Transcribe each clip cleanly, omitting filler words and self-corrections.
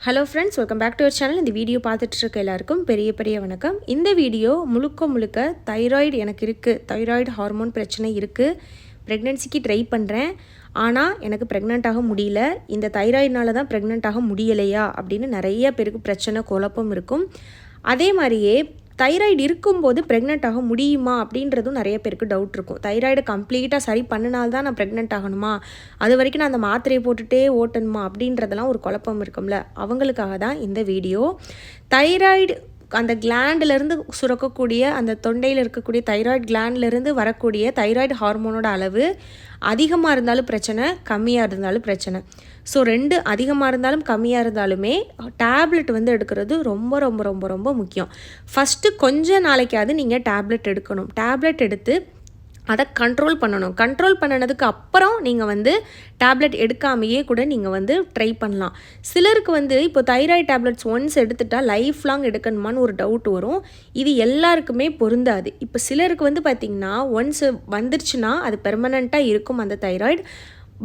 Hello friends, welcome back to our channel. இந்த video பார்த்துட்டு இருக்க எல்லாருக்கும் பெரிய வணக்கம். இந்த வீடியோ முழுக்க தைராய்டு எனக்கு இருக்குது, தைராய்டு ஹார்மோன் பிரச்சனை இருக்குது, ப்ரெக்னென்சிக்கு ட்ரை பண்ணுறேன், ஆனால் எனக்கு ப்ரெக்னென்ட் ஆக முடியல, இந்த தைராய்டுனால தான் ப்ரெக்னென்ட் ஆக முடியலையா அப்படின்னு நிறைய பேருக்கு பிரச்சனை குழப்பம் இருக்கும். அதே மாதிரியே தைராய்டு இருக்கும்போது ப்ரெக்னென்ட் ஆக முடியுமா அப்படின்றதும் நிறைய பேருக்கு டவுட் இருக்கும். தைராய்டு கம்ப்ளீட்டாக சரி பண்ணினால்தான் நான் ப்ரெக்னென்ட் ஆகணுமா, அது வரைக்கும் நான் அந்த மாத்திரையை போட்டுகிட்டே ஓட்டணுமா அப்படின்றதெல்லாம் ஒரு குழப்பம் இருக்கும்ல, அவங்களுக்காக தான் இந்த வீடியோ. தைராய்டு அந்த கிளாண்டிலேருந்து சுரக்கக்கூடிய, அந்த தொண்டையில் இருக்கக்கூடிய தைராய்டு கிளாண்ட்லேருந்து வரக்கூடிய தைராய்டு ஹார்மோனோட அளவு அதிகமாக இருந்தாலும் பிரச்சனை, கம்மியாக இருந்தாலும் பிரச்சனை. ஸோ 2 அதிகமாக இருந்தாலும் கம்மியாக இருந்தாலுமே டேப்லெட் எடுக்கிறது ரொம்ப ரொம்ப ரொம்ப ரொம்ப முக்கியம். ஃபஸ்ட்டு கொஞ்ச நாளைக்காவது நீங்கள் டேப்லெட் எடுக்கணும். டேப்லெட் எடுத்து அதை கண்ட்ரோல் பண்ணணும். கண்ட்ரோல் பண்ணினதுக்கு அப்புறம் நீங்கள் டேப்லெட் எடுக்காமையே கூட நீங்கள் ட்ரை பண்ணலாம். சிலருக்கு இப்போ தைராய்டு டேப்லெட்ஸ் ஒன்ஸ் எடுத்துட்டால் லைஃப் லாங் எடுக்கணுமான்னு ஒரு டவுட் வரும். இது எல்லாருக்குமே பொருந்தாது. இப்போ சிலருக்கு பார்த்திங்கன்னா ஒன்ஸ் வந்துருச்சுன்னா அது பெர்மனண்ட்டாக இருக்கும் அந்த தைராய்டு.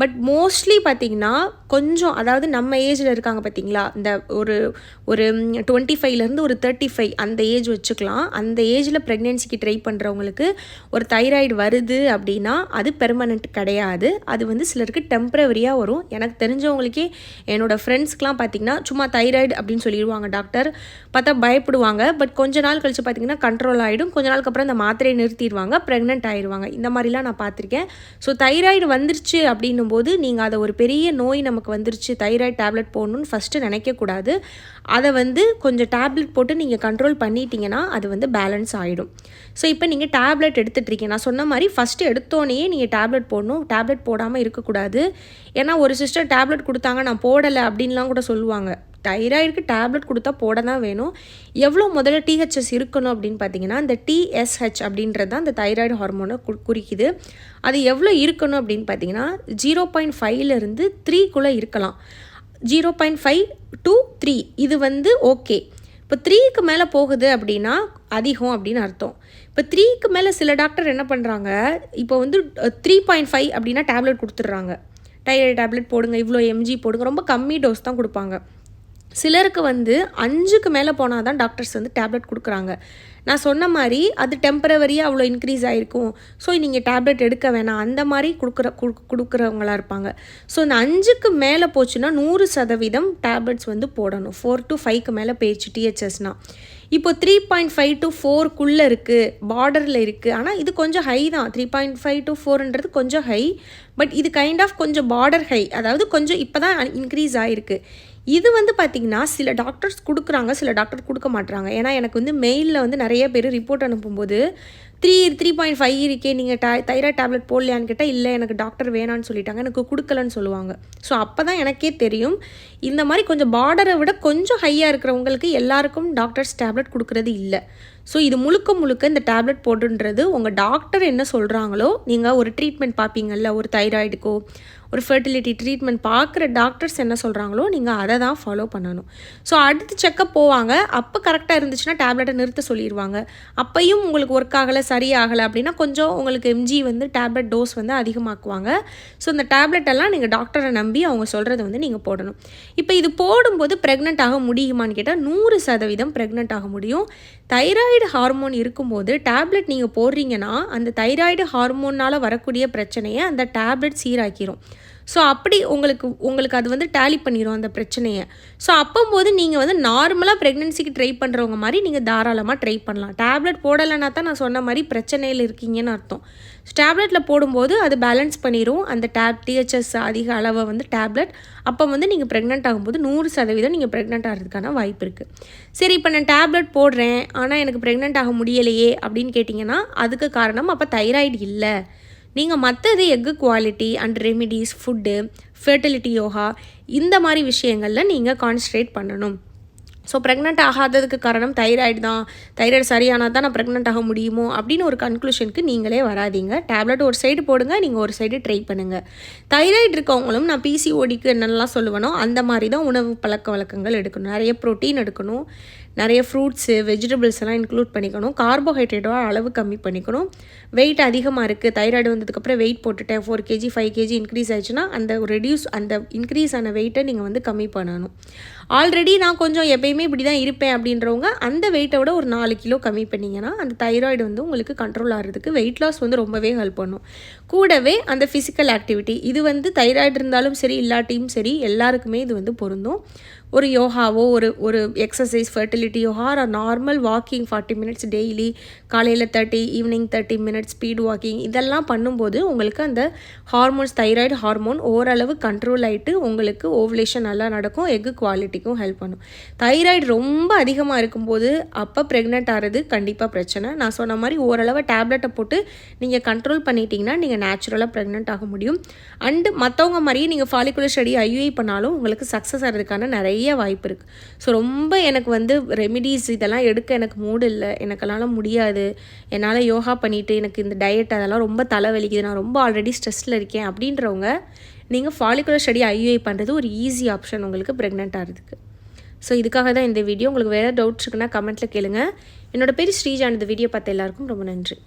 பட் மோஸ்ட்லி பார்த்திங்கன்னா கொஞ்சம், அதாவது நம்ம ஏஜில் இருக்காங்க பார்த்திங்களா, இந்த ஒரு 25லேருந்து ஒரு 35 அந்த ஏஜ் வச்சுக்கலாம். அந்த ஏஜில் ப்ரெக்னென்சிக்கு ட்ரை பண்ணுறவங்களுக்கு ஒரு தைராய்டு வருது அப்படின்னா அது பெர்மனண்ட் கிடையாது. அது சிலருக்கு டெம்ப்ரவரியாக வரும். எனக்கு தெரிஞ்சவங்களுக்கே, என்னோடய ஃப்ரெண்ட்ஸ்க்கெலாம் பார்த்திங்கன்னா சும்மா தைராய்டு அப்படின்னு சொல்லிடுவாங்க டாக்டர், பார்த்தா பயப்படுவாங்க. பட் கொஞ்ச நாள் கழித்து பார்த்திங்கன்னா கண்ட்ரோல் ஆகிடும். கொஞ்ச நாளுக்கு அப்புறம் அந்த மாத்திரையை நிறுத்திடுவாங்க, ப்ரெக்னென்ட் ஆகிடுவாங்க. இந்த மாதிரிலாம் நான் பார்த்துருக்கேன். ஸோ தைராய்டு வந்துருச்சு அப்படின்னு போது நீங்கள் அதை ஒரு பெரிய நோய் நமக்கு வந்துருச்சு, தைராய்டு டேப்லெட் போடணும்னு ஃபஸ்ட்டு நினைக்கக்கூடாது. அதை கொஞ்சம் டேப்லெட் போட்டு நீங்கள் கண்ட்ரோல் பண்ணிட்டீங்கன்னா அது பேலன்ஸ் ஆகிடும். ஸோ இப்போ நீங்கள் டேப்லெட் எடுத்துகிட்ருக்கீங்க, நான் சொன்ன மாதிரி ஃபஸ்ட்டு எடுத்தோடனே நீங்கள் டேப்லெட் போடணும். டேப்லெட் போடாமல் இருக்கக்கூடாது. ஏன்னா ஒரு சிஸ்டர் டேப்லெட் கொடுத்தாங்க, நான் போடலை அப்படின்லாம் கூட சொல்லுவாங்க. தைராய்டுக்கு டேப்லெட் கொடுத்தா போட தான் வேணும். எவ்வளோ முதல்ல THS இருக்கணும் அப்படின்னு பார்த்தீங்கன்னா, இந்த TSH அப்படின்றது தான் இந்த தைராய்டு ஹார்மோனை குறிக்குது. அது எவ்வளோ இருக்கணும் அப்படின்னு பார்த்தீங்கன்னா 0.5லேருந்து 3க்குள்ளே இருக்கலாம். 0.5 to 3 இது ஓகே. இப்போ 3க்கு மேலே போகுது அப்படின்னா அதிகம் அப்படின்னு அர்த்தம். இப்போ 3க்கு மேலே சில டாக்டர் என்ன பண்ணுறாங்க, இப்போ 3.5 அப்படின்னா டேப்லெட் கொடுத்துட்றாங்க. தைராய்டு டேப்லெட் போடுங்க, இவ்வளோ mg போடுங்க, ரொம்ப கம்மி டோஸ் தான் கொடுப்பாங்க. சிலருக்கு 5க்கு மேலே போனால் தான் டாக்டர்ஸ் டேப்லெட் கொடுக்குறாங்க. நான் சொன்ன மாதிரி அது டெம்பரவரியாக அவ்வளோ இன்க்ரீஸ் ஆகிருக்கும், ஸோ நீங்கள் டேப்லெட் எடுக்க வேணாம், அந்த மாதிரி கொடுக்குறவங்களா இருப்பாங்க. ஸோ இந்த 5க்கு மேலே போச்சுன்னா 100% டேப்லெட்ஸ் போடணும். 4 to 5க்கு மேலே போயிடுச்சு THSனால். இப்போ 3.5 to 4க்குள்ளே இருக்குது, பார்டரில் இருக்குது. ஆனால் இது கொஞ்சம் ஹை தான். 3.5 to 4ன்றது கொஞ்சம் ஹை. பட் இது கைண்ட் ஆஃப் கொஞ்சம் பார்டர் ஹை, அதாவது கொஞ்சம் இப்போ தான் இன்க்ரீஸ் ஆகிருக்கு. இது பார்த்திங்கன்னா சில டாக்டர்ஸ் கொடுக்குறாங்க, சில டாக்டர் கொடுக்க மாட்டுறாங்க. ஏன்னா எனக்கு மெயிலில் நிறைய பேர் ரிப்போர்ட் அனுப்பும்போது 3.5 இருக்கே, நீங்கள் தைராய்டு டேப்லெட் போடலையான்னு கேட்டால் இல்லை எனக்கு டாக்டர் வேணான்னு சொல்லிட்டாங்க, எனக்கு கொடுக்கலன்னு சொல்லுவாங்க. ஸோ அப்போ தான் எனக்கே தெரியும், இந்த மாதிரி கொஞ்சம் பார்டரை விட கொஞ்சம் ஹையாக இருக்கிறவங்களுக்கு எல்லாருக்கும் டாக்டர்ஸ் டேப்லெட் கொடுக்குறது இல்லை. ஸோ இது முழுக்க இந்த டேப்லெட் போடுன்றது உங்கள் டாக்டர் என்ன சொல்கிறாங்களோ, நீங்கள் ஒரு ட்ரீட்மெண்ட் பார்ப்பீங்கள்ல, ஒரு தைராய்டுக்கோ ஒரு ஃபெர்டிலிட்டி ட்ரீட்மெண்ட் பார்க்குற டாக்டர்ஸ் என்ன சொல்கிறாங்களோ நீங்கள் அதை தான் ஃபாலோ பண்ணணும். ஸோ அடுத்து செக்கப் போவாங்க, அப்போ கரெக்டாக இருந்துச்சுன்னா டேப்லெட்டை நிறுத்த சொல்லிடுவாங்க. அப்பையும் உங்களுக்கு ஒர்க் ஆகலை, சரியாகலை அப்படின்னா கொஞ்சம் உங்களுக்கு mg டேப்லெட் டோஸ் அதிகமாக்குவாங்க. ஸோ இந்த டேப்லெட்டெல்லாம் நீங்கள் டாக்டரை நம்பி அவங்க சொல்கிறத நீங்கள் போடணும். இப்போ இது போடும்போது ப்ரெக்னென்ட் ஆக முடியுமான்னு கேட்டால் 100% ப்ரெக்னென்ட் ஆக முடியும். தைராய்டு ஹார்மோன் இருக்கும்போது டேப்லெட் நீங்கள் போடுறீங்கன்னா அந்த தைராய்டு ஹார்மோனால் வரக்கூடிய பிரச்சனையை அந்த டேப்லெட் சீராக்கிரும். ஸோ அப்படி உங்களுக்கு அது டேலி பண்ணிடும் அந்த பிரச்சனையை. ஸோ அப்போது நீங்கள் நார்மலாக ப்ரெக்னென்சிக்கு ட்ரை பண்ணுறவங்க மாதிரி நீங்கள் தாராளமாக ட்ரை பண்ணலாம். டேப்லெட் போடலைன்னா தான் நான் சொன்ன மாதிரி பிரச்சனையில் இருக்கீங்கன்னு அர்த்தம். டேப்லெட்டில் போடும்போது அது பேலன்ஸ் பண்ணிடும் அந்த THS அதிக அளவை டேப்லெட். அப்போ நீங்கள் ப்ரெக்னென்ட் ஆகும்போது 100% நீங்கள் ப்ரெக்னென்ட் ஆகிறதுக்கான வாய்ப்பு இருக்குது. சரி, இப்போ நான் டேப்லெட் போடுறேன் ஆனால் எனக்கு ப்ரெக்னென்ட் ஆக முடியலையே அப்படின்னு கேட்டிங்கன்னா அதுக்கு காரணம் அப்போ தைராய்டு இல்லை. நீங்கள் மற்றது egg quality and remedies, food, fertility yoga, இந்த மாதிரி விஷயங்களில் நீங்கள் கான்சன்ட்ரேட் பண்ணணும். ஸோ ப்ரெக்னென்ட் ஆகாததுக்கு காரணம் தைராய்டு தான், தைராய்டு சரியானால் தான் நான் ப்ரெக்னென்ட் ஆக முடியுமோ அப்படின்னு ஒரு கன்க்ளூஷனுக்கு நீங்களே வராதிங்க. டேப்லெட் ஒரு சைடு போடுங்க, நீங்கள் ஒரு சைடு ட்ரை பண்ணுங்கள். தைராய்டு இருக்கவங்களும் நான் PCODக்கு என்னெல்லாம் சொல்லுவேனோ அந்த மாதிரி தான் உணவு பழக்க வழக்கங்கள் எடுக்கணும். நிறைய ப்ரோட்டீன் எடுக்கணும், நிறைய ஃப்ரூட்ஸு, வெஜிடபிள்ஸ் எல்லாம் இன்க்ளூட் பண்ணிக்கணும். கார்போஹைட்ரேட்டோட அளவு கம்மி பண்ணிக்கணும். வெயிட் அதிகமாக இருக்குது, தைராய்டு வந்ததுக்கப்புறம் வெயிட் போட்டுட்டேன், 4 kg 5 kg இன்க்ரீஸ் ஆயிடுச்சுன்னா அந்த இன்க்ரீஸ் ஆன வெயிட்டை நீங்கள் கம்மி பண்ணணும். ஆல்ரெடி நான் கொஞ்சம் எப்பயுமே இப்படி தான் இருப்பேன் அப்படின்றவங்க அந்த வெயிட்டை விட ஒரு 4 கிலோ கம்மி பண்ணிங்கன்னா அந்த தைராய்டு வந்து உங்களுக்கு கண்ட்ரோல் ஆகிறதுக்கு வெயிட் லாஸ் வந்து ரொம்பவே ஹெல்ப் பண்ணும். கூடவே அந்த ஃபிசிக்கல் ஆக்டிவிட்டி இது வந்து தைராய்டு இருந்தாலும் சரி இல்லாட்டியும் சரி எல்லாருக்குமே இது வந்து பொருந்தும். ஒரு யோகாவோ ஒரு எக்ஸசைஸ் ஃபர்டிலிட்டி யோகா ஒரு நார்மல் வாக்கிங் 40 மினிட்ஸ் டெய்லி காலையில் 30 ஈவினிங் 30 மினிட்ஸ் ஸ்பீட் வாக்கிங் இதெல்லாம் பண்ணும்போது உங்களுக்கு அந்த ஹார்மோன்ஸ் தைராய்டு ஹார்மோன் ஓரளவு கண்ட்ரோல் ஆகிட்டு உங்களுக்கு ஓவலேஷன் நல்லா நடக்கும், எக்கு குவாலிட்டிக்கும் ஹெல்ப் பண்ணும். தைராய்டு ரொம்ப அதிகமாக இருக்கும்போது அப்போ ப்ரெக்னென்ட் ஆகிறது கண்டிப்பாக பிரச்சனை. நான் சொன்ன மாதிரி ஓரளவு டேப்லெட்டை போட்டு நீங்கள் கண்ட்ரோல் பண்ணிட்டீங்கன்னா நீங்கள் நேச்சுரலாக ப்ரெக்னென்ட் ஆக முடியும். அண்டு மற்றவங்க மாதிரியே நீங்கள் ஃபாலிகுலர் ஸ்டடி ஐயுஐ பண்ணாலும் உங்களுக்கு சக்ஸஸ் ஆகிறதுக்கான நிறைய வாய்ப்பு இருக்குது. ஸோ ரொம்ப எனக்கு வந்து ரெமிடிஸ் இதெல்லாம் எடுக்க எனக்கு மூடு இல்லை, எனக்கெல்லாம் முடியாது, என்னால் யோகா பண்ணிவிட்டு எனக்கு இந்த டயட் அதெல்லாம் ரொம்ப தலைவலிக்குது, நான் ரொம்ப ஆல்ரெடி ஸ்ட்ரெஸ்ஸில் இருக்கேன் அப்படின்றவங்க நீங்கள் ஃபாலிகுலர் ஸ்டடி ஐயுஐ பண்ணுறது ஒரு ஈஸி ஆப்ஷன் உங்களுக்கு ப்ரெக்னென்ட் ஆகிறதுக்கு. ஸோ இதுக்காக தான் இந்த வீடியோ. உங்களுக்கு வேறு டவுட்ஸ் இருக்குன்னா கமெண்ட்டில் கேளுங்க. என்னோட பேர் ஸ்ரீஜா. இந்த வீடியோ பார்த்த எல்லாருக்கும் ரொம்ப நன்றி.